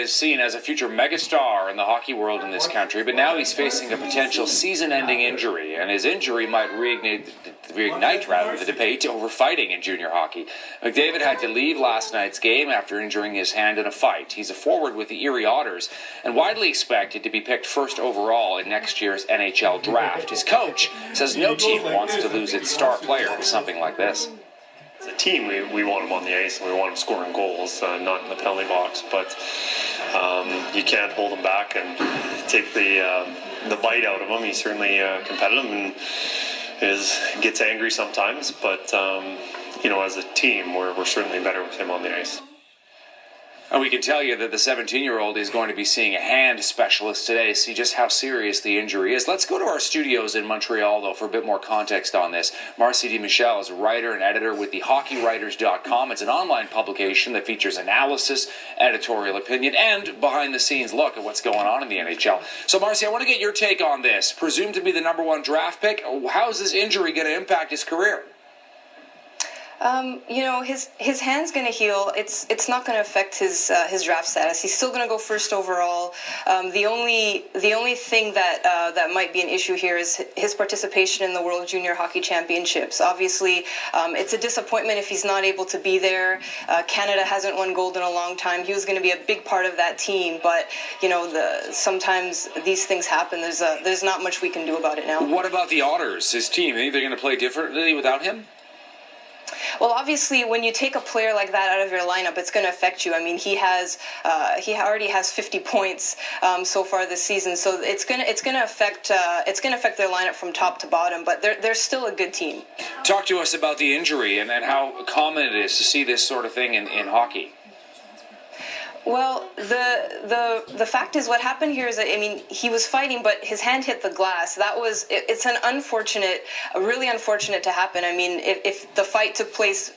is seen as a future megastar in the hockey world in this country, but now he's facing a potential season-ending injury, and his injury might reignite the debate over fighting in junior hockey. McDavid had to leave last night's game after injuring his hand in a fight. He's a forward with the Erie Otters and widely expected to be picked first overall in next year's NHL draft. His coach says no team wants to lose its star player to something like this. As a team, we want him on the ice and we want him scoring goals, not in the penalty box. But you can't hold him back and take the bite out of him. He's certainly competitive and gets angry sometimes. But as a team, we're certainly better with him on the ice. And we can tell you that the 17-year-old is going to be seeing a hand specialist today to see just how serious the injury is. Let's go to our studios in Montreal, though, for a bit more context on this. Marcy Dimichele is a writer and editor with the HockeyWriters.com. It's an online publication that features analysis, editorial opinion, and behind-the-scenes look at what's going on in the NHL. So, Marcy, I want to get your take on this. Presumed to be the #1 draft pick, how is this injury going to impact his career? His hand's going to heal. It's not going to affect his draft status. He's still going to go first overall. The only thing that might be an issue here is his participation in the World Junior Hockey Championships. Obviously, it's a disappointment if he's not able to be there. Canada hasn't won gold in a long time. He was going to be a big part of that team, but sometimes these things happen. There's not much we can do about it now. What about the Otters, his team? Think they're going to play differently without him? Well, obviously, when you take a player like that out of your lineup, it's going to affect you. I mean, he already has 50 points so far this season, so it's going to affect their lineup from top to bottom. But they're still a good team. Talk to us about the injury and how common it is to see this sort of thing in hockey. Well, the fact is, what happened here is that, he was fighting, but his hand hit the glass. It's really unfortunate to happen. If the fight took place,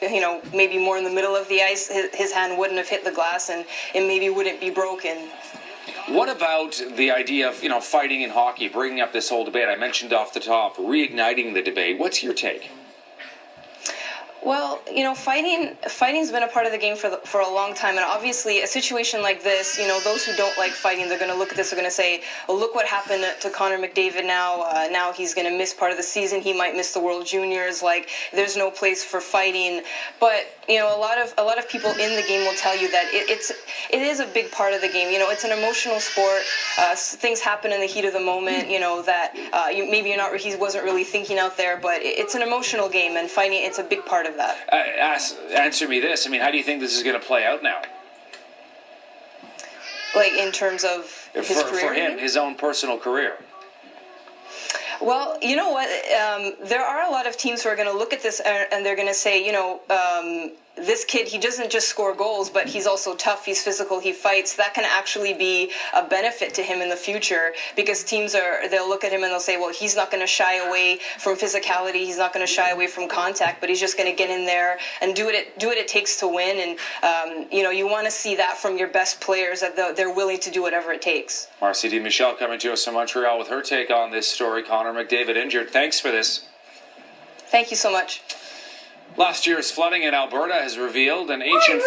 maybe more in the middle of the ice, his hand wouldn't have hit the glass and it maybe wouldn't be broken. What about the idea of, fighting in hockey, bringing up this whole debate? I mentioned off the top, reigniting the debate. What's your take? Well, fighting's been a part of the game for a long time, and obviously a situation like this, those who don't like fighting, they're going to look at this, they're going to say, well, look what happened to Connor McDavid now. Now he's going to miss part of the season. He might miss the World Juniors. There's no place for fighting. But a lot of people in the game will tell you that it is a big part of the game. It's an emotional sport. Things happen in the heat of the moment. He wasn't really thinking out there, but it's an emotional game, and fighting, it's a big part of that. Answer me this. How do you think this is going to play out now? In terms of his career? For him, his own personal career. Well, you know what? There are a lot of teams who are going to look at this and they're going to say, this kid, he doesn't just score goals, but he's also tough, he's physical, he fights. That can actually be a benefit to him in the future, because they'll look at him and they'll say, well, he's not going to shy away from physicality, he's not going to shy away from contact, but he's just going to get in there and do what it takes to win. And, you want to see that from your best players, that they're willing to do whatever it takes. Marcy Dimichele coming to us from Montreal with her take on this story. Connor McDavid injured. Thanks for this. Thank you so much. Last year's flooding in Alberta has revealed an ancient